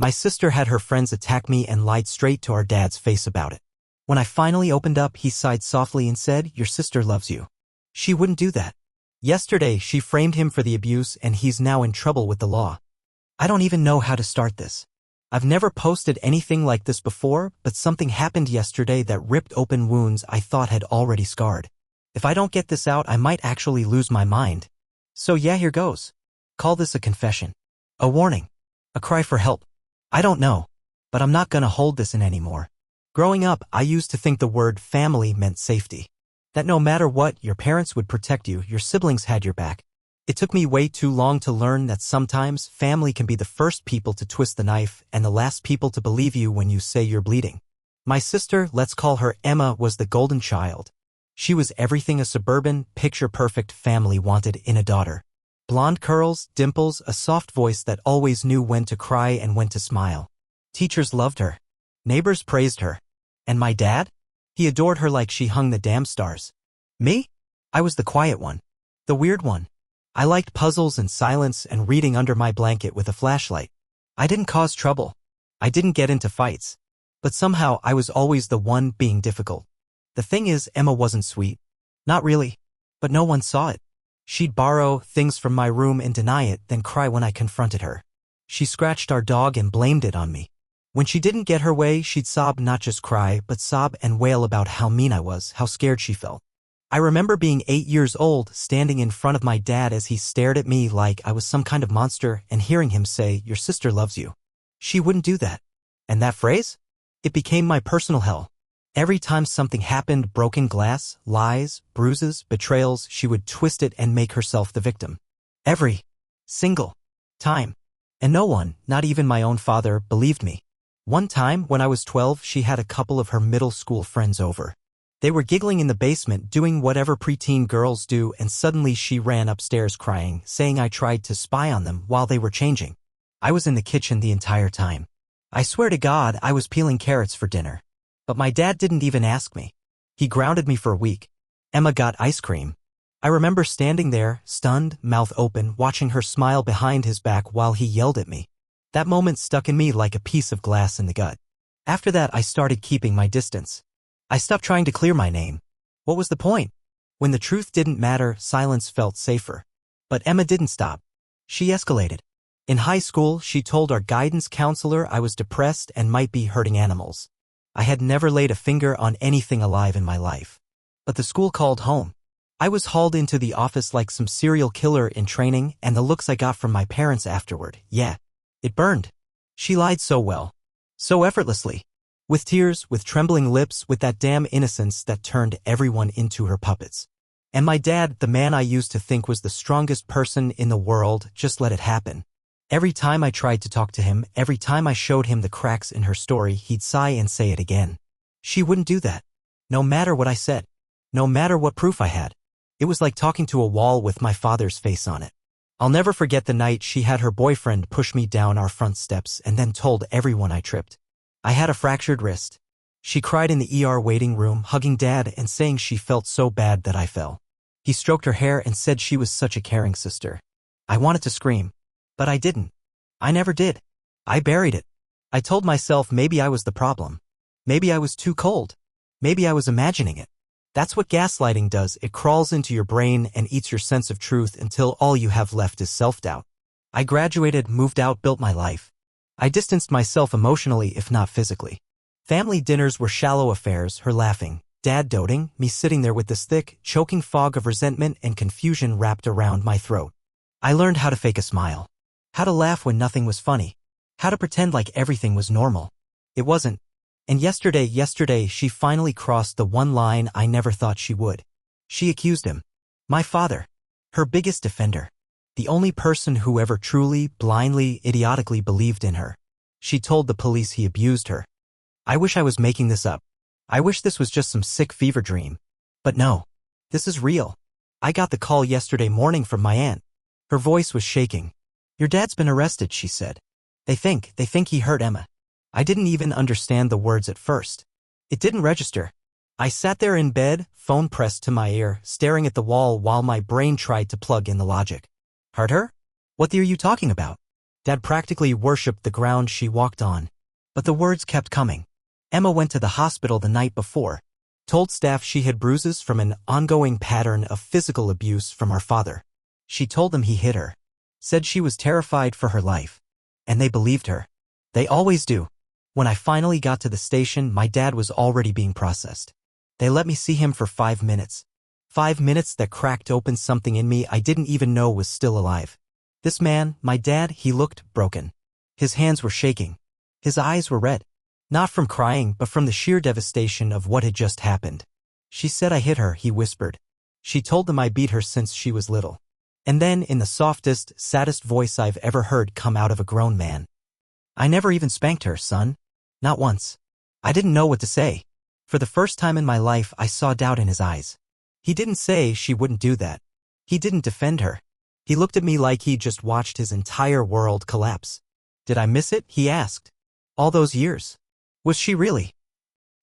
My sister had her friends attack me and lied straight to our dad's face about it. When I finally opened up, he sighed softly and said, "Your sister loves you. She wouldn't do that." Yesterday, she framed him for the abuse and he's now in trouble with the law. I don't even know how to start this. I've never posted anything like this before, but something happened yesterday that ripped open wounds I thought had already scarred. If I don't get this out, I might actually lose my mind. So yeah, here goes. Call this a confession. A warning. A cry for help. I don't know. But I'm not gonna hold this in anymore. Growing up, I used to think the word family meant safety. That no matter what, your parents would protect you, your siblings had your back. It took me way too long to learn that sometimes family can be the first people to twist the knife and the last people to believe you when you say you're bleeding. My sister, let's call her Emma, was the golden child. She was everything a suburban, picture-perfect family wanted in a daughter. Blonde curls, dimples, a soft voice that always knew when to cry and when to smile. Teachers loved her. Neighbors praised her. And my dad? He adored her like she hung the damn stars. Me? I was the quiet one. The weird one. I liked puzzles and silence and reading under my blanket with a flashlight. I didn't cause trouble. I didn't get into fights. But somehow I was always the one being difficult. The thing is, Emma wasn't sweet. Not really. But no one saw it. She'd borrow things from my room and deny it, then cry when I confronted her. She scratched our dog and blamed it on me. When she didn't get her way, she'd sob, not just cry, but sob and wail about how mean I was, how scared she felt. I remember being 8 years old, standing in front of my dad as he stared at me like I was some kind of monster and hearing him say, "Your sister loves you. She wouldn't do that." And that phrase? It became my personal hell. Every time something happened, broken glass, lies, bruises, betrayals, she would twist it and make herself the victim. Every single time. And no one, not even my own father, believed me. One time, when I was 12, she had a couple of her middle school friends over. They were giggling in the basement, doing whatever preteen girls do, and suddenly she ran upstairs crying, saying I tried to spy on them while they were changing. I was in the kitchen the entire time. I swear to God, I was peeling carrots for dinner. But my dad didn't even ask me. He grounded me for a week. Emma got ice cream. I remember standing there, stunned, mouth open, watching her smile behind his back while he yelled at me. That moment stuck in me like a piece of glass in the gut. After that, I started keeping my distance. I stopped trying to clear my name. What was the point? When the truth didn't matter, silence felt safer. But Emma didn't stop. She escalated. In high school, she told our guidance counselor I was depressed and might be hurting animals. I had never laid a finger on anything alive in my life. But the school called home. I was hauled into the office like some serial killer in training, and the looks I got from my parents afterward, yeah, it burned. She lied so well. So effortlessly. With tears, with trembling lips, with that damn innocence that turned everyone into her puppets. And my dad, the man I used to think was the strongest person in the world, just let it happen. Every time I tried to talk to him, every time I showed him the cracks in her story, he'd sigh and say it again. She wouldn't do that. No matter what I said. No matter what proof I had. It was like talking to a wall with my father's face on it. I'll never forget the night she had her boyfriend push me down our front steps and then told everyone I tripped. I had a fractured wrist. She cried in the ER waiting room, hugging Dad and saying she felt so bad that I fell. He stroked her hair and said she was such a caring sister. I wanted to scream. But I didn't. I never did. I buried it. I told myself maybe I was the problem. Maybe I was too cold. Maybe I was imagining it. That's what gaslighting does. It crawls into your brain and eats your sense of truth until all you have left is self-doubt. I graduated, moved out, built my life. I distanced myself emotionally, if not physically. Family dinners were shallow affairs, her laughing, Dad doting, me sitting there with this thick, choking fog of resentment and confusion wrapped around my throat. I learned how to fake a smile. How to laugh when nothing was funny. How to pretend like everything was normal. It wasn't. And yesterday, she finally crossed the one line I never thought she would. She accused him. My father. Her biggest defender. The only person who ever truly, blindly, idiotically believed in her. She told the police he abused her. I wish I was making this up. I wish this was just some sick fever dream. But no. This is real. I got the call yesterday morning from my aunt. Her voice was shaking. Your dad's been arrested, she said. They think he hurt Emma. I didn't even understand the words at first. It didn't register. I sat there in bed, phone pressed to my ear, staring at the wall while my brain tried to plug in the logic. Hurt her? What are you talking about? Dad practically worshipped the ground she walked on. But the words kept coming. Emma went to the hospital the night before, told staff she had bruises from an ongoing pattern of physical abuse from our father. She told them he hit her, said she was terrified for her life. And they believed her. They always do. When I finally got to the station, my dad was already being processed. They let me see him for 5 minutes. 5 minutes that cracked open something in me I didn't even know was still alive. This man, my dad, he looked broken. His hands were shaking. His eyes were red. Not from crying, but from the sheer devastation of what had just happened. She said I hit her, he whispered. She told them I beat her since she was little. And then, in the softest, saddest voice I've ever heard come out of a grown man, I never even spanked her, son. Not once. I didn't know what to say. For the first time in my life, I saw doubt in his eyes. He didn't say she wouldn't do that. He didn't defend her. He looked at me like he'd just watched his entire world collapse. Did I miss it? He asked. All those years. Was she really?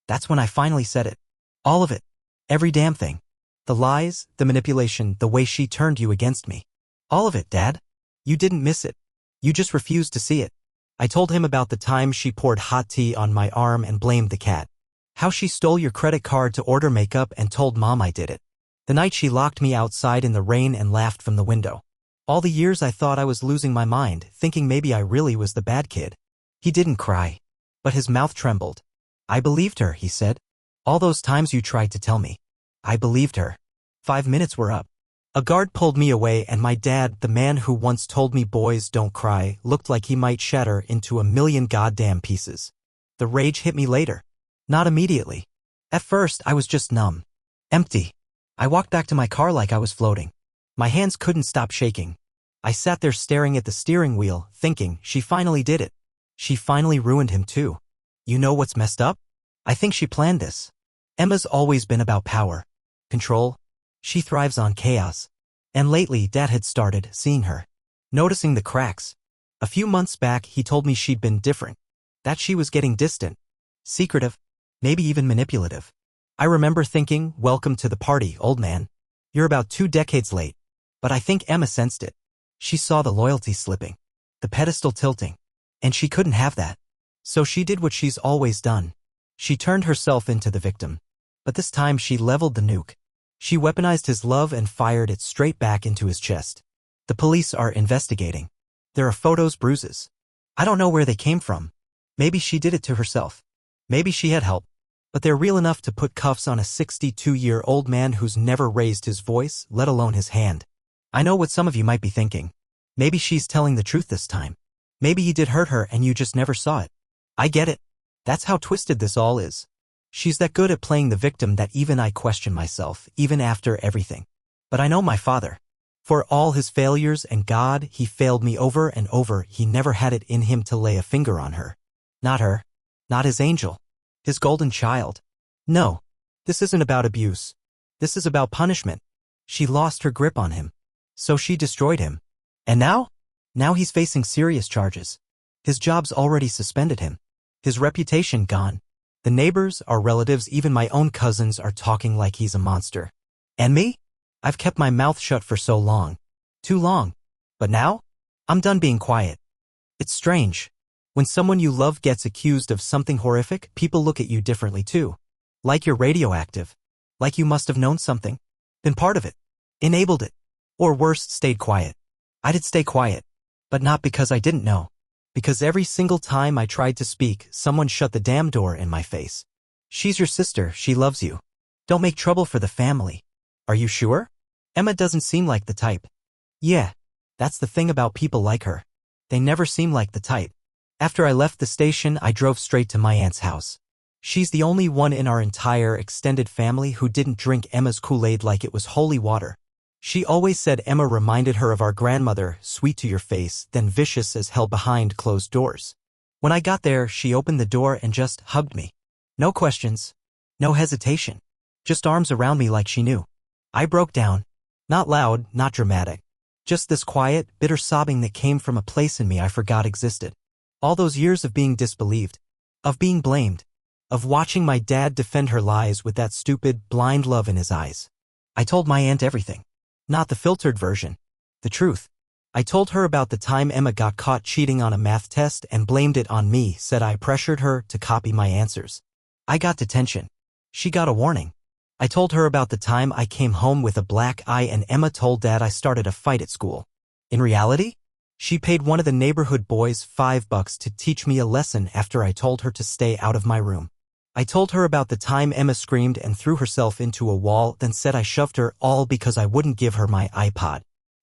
That's when I finally said it. All of it. Every damn thing. The lies, the manipulation, the way she turned you against me. All of it, Dad. You didn't miss it. You just refused to see it. I told him about the time she poured hot tea on my arm and blamed the cat. How she stole your credit card to order makeup and told Mom I did it. The night she locked me outside in the rain and laughed from the window. All the years I thought I was losing my mind, thinking maybe I really was the bad kid. He didn't cry, but his mouth trembled. I believed her, he said. All those times you tried to tell me. I believed her. 5 minutes were up. A guard pulled me away and my dad, the man who once told me boys don't cry, looked like he might shatter into a million goddamn pieces. The rage hit me later. Not immediately. At first, I was just numb. Empty. I walked back to my car like I was floating. My hands couldn't stop shaking. I sat there staring at the steering wheel, thinking, she finally did it. She finally ruined him too. You know what's messed up? I think she planned this. Emma's always been about power. Control. She thrives on chaos. And lately, Dad had started seeing her. Noticing the cracks. A few months back, he told me she'd been different. That she was getting distant. Secretive. Maybe even manipulative. I remember thinking, welcome to the party, old man. You're about 2 decades late. But I think Emma sensed it. She saw the loyalty slipping. The pedestal tilting. And she couldn't have that. So she did what she's always done. She turned herself into the victim. But this time she leveled the nuke. She weaponized his love and fired it straight back into his chest. The police are investigating. There are photos, bruises. I don't know where they came from. Maybe she did it to herself. Maybe she had help. But they're real enough to put cuffs on a 62-year-old man who's never raised his voice, let alone his hand. I know what some of you might be thinking. Maybe she's telling the truth this time. Maybe he did hurt her and you just never saw it. I get it. That's how twisted this all is. She's that good at playing the victim that even I question myself, even after everything. But I know my father. For all his failures and God, he failed me over and over. He never had it in him to lay a finger on her. Not her. Not his angel. His golden child. No. This isn't about abuse. This is about punishment. She lost her grip on him. So she destroyed him. And now? Now he's facing serious charges. His job's already suspended him. His reputation gone. The neighbors, our relatives, even my own cousins are talking like he's a monster. And me? I've kept my mouth shut for so long. Too long. But now? I'm done being quiet. It's strange. When someone you love gets accused of something horrific, people look at you differently too. Like you're radioactive. Like you must have known something. Been part of it. Enabled it. Or worse, stayed quiet. I did stay quiet. But not because I didn't know. Because every single time I tried to speak, someone shut the damn door in my face. She's your sister, she loves you. Don't make trouble for the family. Are you sure? Emma doesn't seem like the type. Yeah. That's the thing about people like her. They never seem like the type. After I left the station, I drove straight to my aunt's house. She's the only one in our entire extended family who didn't drink Emma's Kool-Aid like it was holy water. She always said Emma reminded her of our grandmother, sweet to your face, then vicious as hell behind closed doors. When I got there, she opened the door and just hugged me. No questions. No hesitation. Just arms around me like she knew. I broke down. Not loud, not dramatic. Just this quiet, bitter sobbing that came from a place in me I forgot existed. All those years of being disbelieved. Of being blamed. Of watching my dad defend her lies with that stupid, blind love in his eyes. I told my aunt everything. Not the filtered version. The truth. I told her about the time Emma got caught cheating on a math test and blamed it on me, said I pressured her to copy my answers. I got detention. She got a warning. I told her about the time I came home with a black eye and Emma told Dad I started a fight at school. In reality, she paid one of the neighborhood boys $5 to teach me a lesson after I told her to stay out of my room. I told her about the time Emma screamed and threw herself into a wall, then said I shoved her, all because I wouldn't give her my iPod.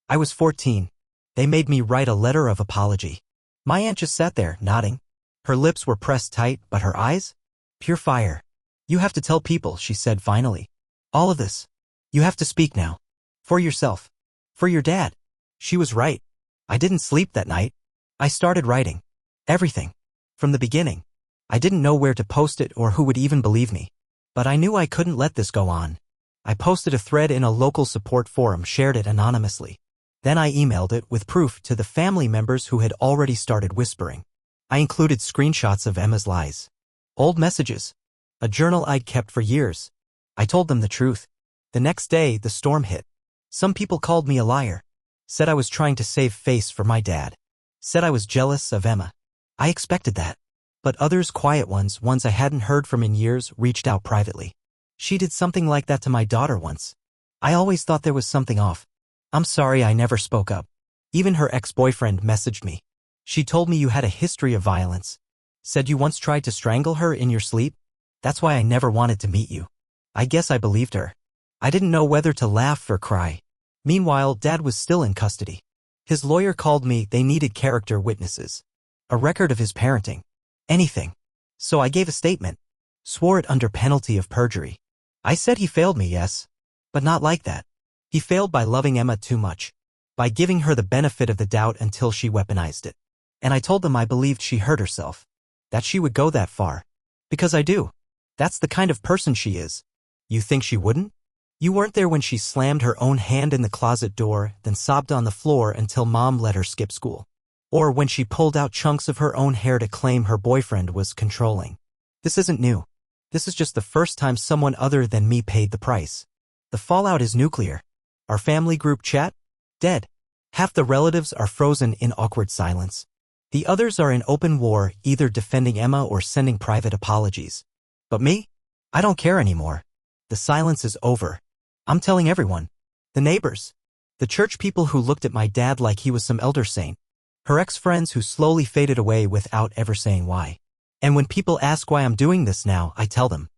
I was 14. They made me write a letter of apology. My aunt just sat there, nodding. Her lips were pressed tight, but her eyes? Pure fire. You have to tell people, she said finally. All of this. You have to speak now. For yourself. For your dad. She was right. I didn't sleep that night. I started writing. Everything. From the beginning. I didn't know where to post it or who would even believe me. But I knew I couldn't let this go on. I posted a thread in a local support forum, shared it anonymously. Then I emailed it with proof to the family members who had already started whispering. I included screenshots of Emma's lies. Old messages. A journal I'd kept for years. I told them the truth. The next day, the storm hit. Some people called me a liar. Said I was trying to save face for my dad. Said I was jealous of Emma. I expected that. But others, quiet ones I hadn't heard from in years, reached out privately. She did something like that to my daughter once. I always thought there was something off. I'm sorry I never spoke up. Even her ex-boyfriend messaged me. She told me you had a history of violence. Said you once tried to strangle her in your sleep. That's why I never wanted to meet you. I guess I believed her. I didn't know whether to laugh or cry. Meanwhile, Dad was still in custody. His lawyer called me. They needed character witnesses. A record of his parenting. Anything. So I gave a statement. Swore it under penalty of perjury. I said he failed me, yes. But not like that. He failed by loving Emma too much. By giving her the benefit of the doubt until she weaponized it. And I told them I believed she hurt herself. That she would go that far. Because I do. That's the kind of person she is. You think she wouldn't? You weren't there when she slammed her own hand in the closet door, then sobbed on the floor until Mom let her skip school. Or when she pulled out chunks of her own hair to claim her boyfriend was controlling. This isn't new. This is just the first time someone other than me paid the price. The fallout is nuclear. Our family group chat? Dead. Half the relatives are frozen in awkward silence. The others are in open war, either defending Emma or sending private apologies. But me? I don't care anymore. The silence is over. I'm telling everyone. The neighbors. The church people who looked at my dad like he was some elder saint. Her ex-friends who slowly faded away without ever saying why. And when people ask why I'm doing this now, I tell them.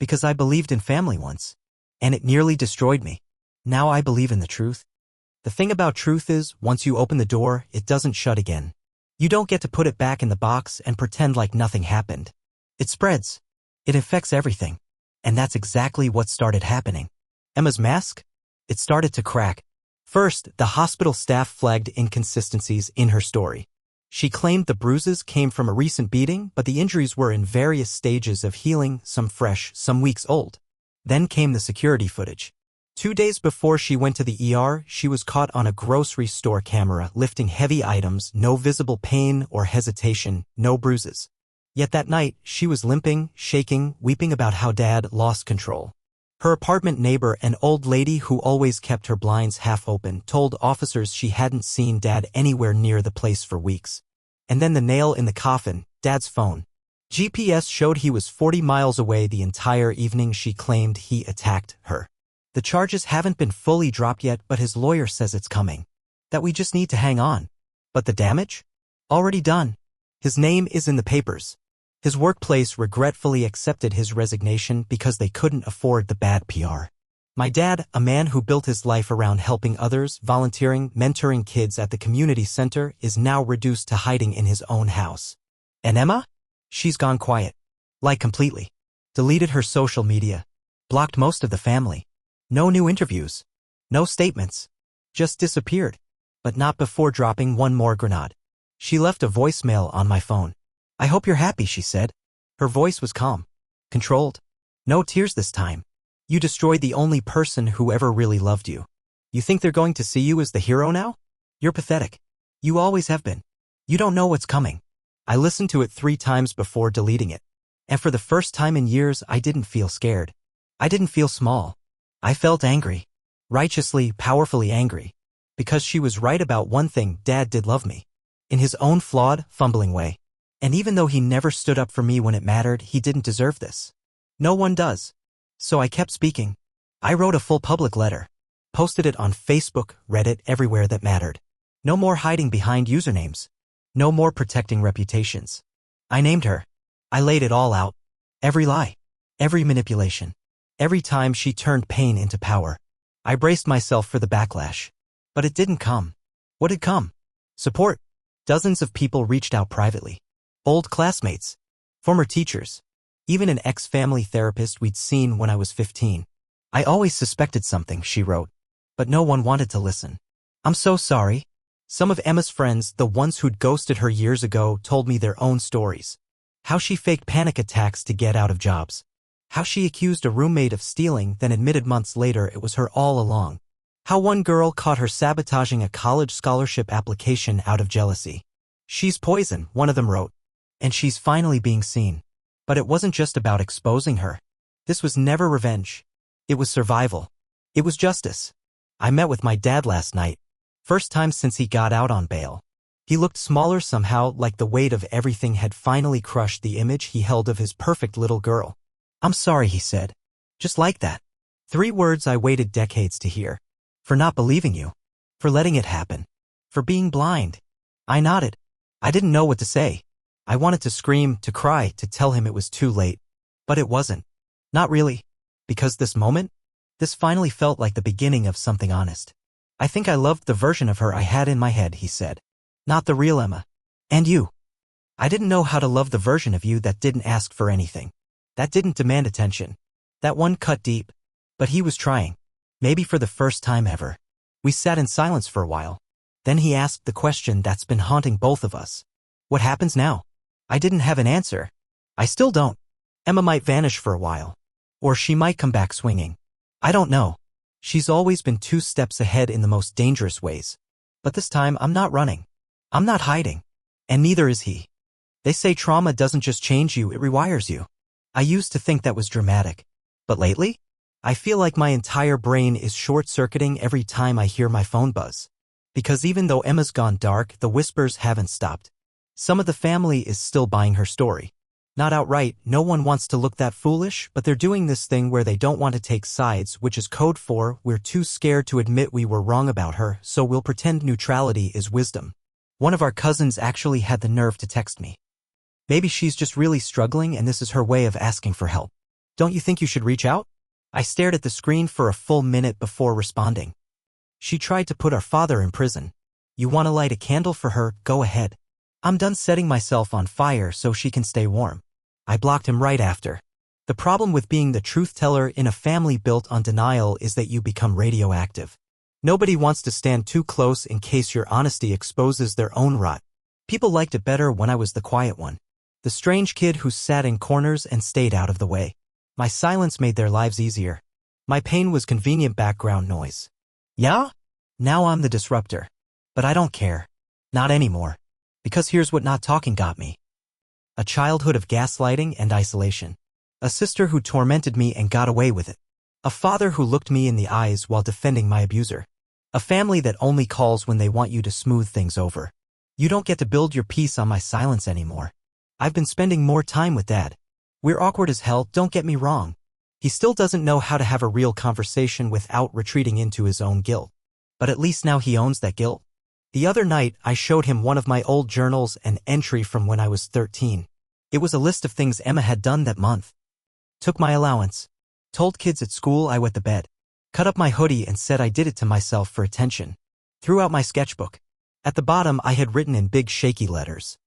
Because I believed in family once. And it nearly destroyed me. Now I believe in the truth. The thing about truth is, once you open the door, it doesn't shut again. You don't get to put it back in the box and pretend like nothing happened. It spreads. It affects everything. And that's exactly what started happening. Emma's mask? It started to crack. First, the hospital staff flagged inconsistencies in her story. She claimed the bruises came from a recent beating, but the injuries were in various stages of healing, some fresh, some weeks old. Then came the security footage. 2 days before she went to the ER, she was caught on a grocery store camera lifting heavy items, no visible pain or hesitation, no bruises. Yet that night, she was limping, shaking, weeping about how Dad lost control. Her apartment neighbor, an old lady who always kept her blinds half open, told officers she hadn't seen Dad anywhere near the place for weeks. And then the nail in the coffin, Dad's phone. GPS showed he was 40 miles away the entire evening she claimed he attacked her. The charges haven't been fully dropped yet, but his lawyer says it's coming. That we just need to hang on. But the damage? Already done. His name is in the papers. His workplace regretfully accepted his resignation because they couldn't afford the bad PR. My dad, a man who built his life around helping others, volunteering, mentoring kids at the community center, is now reduced to hiding in his own house. And Emma? She's gone quiet. Like completely. Deleted her social media. Blocked most of the family. No new interviews. No statements. Just disappeared. But not before dropping one more grenade. She left a voicemail on my phone. I hope you're happy, she said. Her voice was calm. Controlled. No tears this time. You destroyed the only person who ever really loved you. You think they're going to see you as the hero now? You're pathetic. You always have been. You don't know what's coming. I listened to it 3 times before deleting it. And for the first time in years, I didn't feel scared. I didn't feel small. I felt angry. Righteously, powerfully angry. Because she was right about one thing, Dad did love me. In his own flawed, fumbling way. And even though he never stood up for me when it mattered, he didn't deserve this. No one does. So I kept speaking. I wrote a full public letter. Posted it on Facebook, Reddit, everywhere that mattered. No more hiding behind usernames. No more protecting reputations. I named her. I laid it all out. Every lie. Every manipulation. Every time she turned pain into power. I braced myself for the backlash. But it didn't come. What had come? Support. Dozens of people reached out privately. Old classmates. Former teachers. Even an ex-family therapist we'd seen when I was 15. I always suspected something, she wrote. But no one wanted to listen. I'm so sorry. Some of Emma's friends, the ones who'd ghosted her years ago, told me their own stories. How she faked panic attacks to get out of jobs. How she accused a roommate of stealing, then admitted months later it was her all along. How one girl caught her sabotaging a college scholarship application out of jealousy. She's poison, one of them wrote. And she's finally being seen. But it wasn't just about exposing her. This was never revenge. It was survival. It was justice. I met with my dad last night. First time since he got out on bail. He looked smaller somehow, like the weight of everything had finally crushed the image he held of his perfect little girl. I'm sorry, he said. Just like that. 3 words I waited decades to hear. For not believing you. For letting it happen. For being blind. I nodded. I didn't know what to say. I wanted to scream, to cry, to tell him it was too late. But it wasn't. Not really. Because this moment? This finally felt like the beginning of something honest. I think I loved the version of her I had in my head, he said. Not the real Emma. And you. I didn't know how to love the version of you that didn't ask for anything. That didn't demand attention. That one cut deep. But he was trying. Maybe for the first time ever. We sat in silence for a while. Then he asked the question that's been haunting both of us. What happens now? I didn't have an answer. I still don't. Emma might vanish for a while. Or she might come back swinging. I don't know. She's always been 2 steps ahead in the most dangerous ways. But this time I'm not running. I'm not hiding. And neither is he. They say trauma doesn't just change you, it rewires you. I used to think that was dramatic. But lately? I feel like my entire brain is short-circuiting every time I hear my phone buzz. Because even though Emma's gone dark, the whispers haven't stopped. Some of the family is still buying her story. Not outright, no one wants to look that foolish, but they're doing this thing where they don't want to take sides, which is code for, we're too scared to admit we were wrong about her, so we'll pretend neutrality is wisdom. One of our cousins actually had the nerve to text me. Maybe she's just really struggling and this is her way of asking for help. Don't you think you should reach out? I stared at the screen for a full minute before responding. She tried to put our father in prison. You want to light a candle for her, go ahead. I'm done setting myself on fire so she can stay warm. I blocked him right after. The problem with being the truth teller in a family built on denial is that you become radioactive. Nobody wants to stand too close in case your honesty exposes their own rot. People liked it better when I was the quiet one. The strange kid who sat in corners and stayed out of the way. My silence made their lives easier. My pain was convenient background noise. Yeah? Now I'm the disruptor. But I don't care. Not anymore. Because here's what not talking got me. A childhood of gaslighting and isolation. A sister who tormented me and got away with it. A father who looked me in the eyes while defending my abuser. A family that only calls when they want you to smooth things over. You don't get to build your peace on my silence anymore. I've been spending more time with Dad. We're awkward as hell, don't get me wrong. He still doesn't know how to have a real conversation without retreating into his own guilt. But at least now he owns that guilt. The other night, I showed him one of my old journals, an entry from when I was 13. It was a list of things Emma had done that month. Took my allowance. Told kids at school I wet the bed. Cut up my hoodie and said I did it to myself for attention. Threw out my sketchbook. At the bottom I had written in big shaky letters.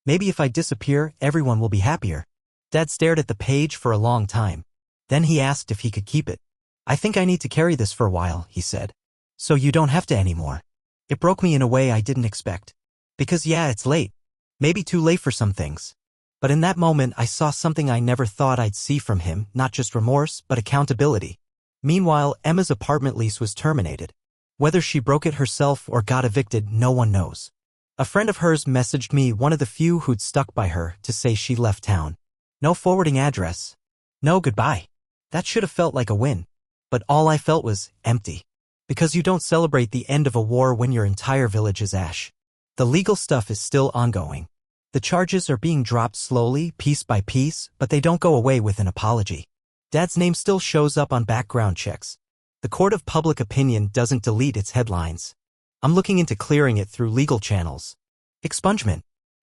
Maybe if I disappear, everyone will be happier. Dad stared at the page for a long time. Then he asked if he could keep it. I think I need to carry this for a while, he said. So you don't have to anymore. It broke me in a way I didn't expect. Because yeah, it's late. Maybe too late for some things. But in that moment I saw something I never thought I'd see from him, not just remorse, but accountability. Meanwhile, Emma's apartment lease was terminated. Whether she broke it herself or got evicted, no one knows. A friend of hers messaged me, one of the few who'd stuck by her, to say she left town. No forwarding address. No goodbye. That should have felt like a win. But all I felt was empty. Because you don't celebrate the end of a war when your entire village is ash. The legal stuff is still ongoing. The charges are being dropped slowly, piece by piece, but they don't go away with an apology. Dad's name still shows up on background checks. The court of public opinion doesn't delete its headlines. I'm looking into clearing it through legal channels. Expungement.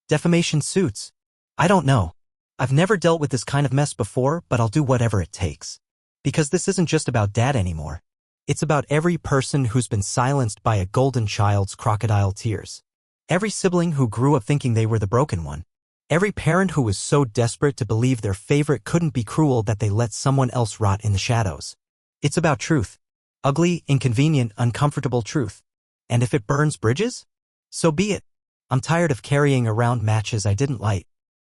Defamation suits. I don't know. I've never dealt with this kind of mess before, but I'll do whatever it takes. Because this isn't just about Dad anymore. It's about every person who's been silenced by a golden child's crocodile tears. Every sibling who grew up thinking they were the broken one. Every parent who was so desperate to believe their favorite couldn't be cruel that they let someone else rot in the shadows. It's about truth. Ugly, inconvenient, uncomfortable truth. And if it burns bridges, so be it. I'm tired of carrying around matches I didn't light.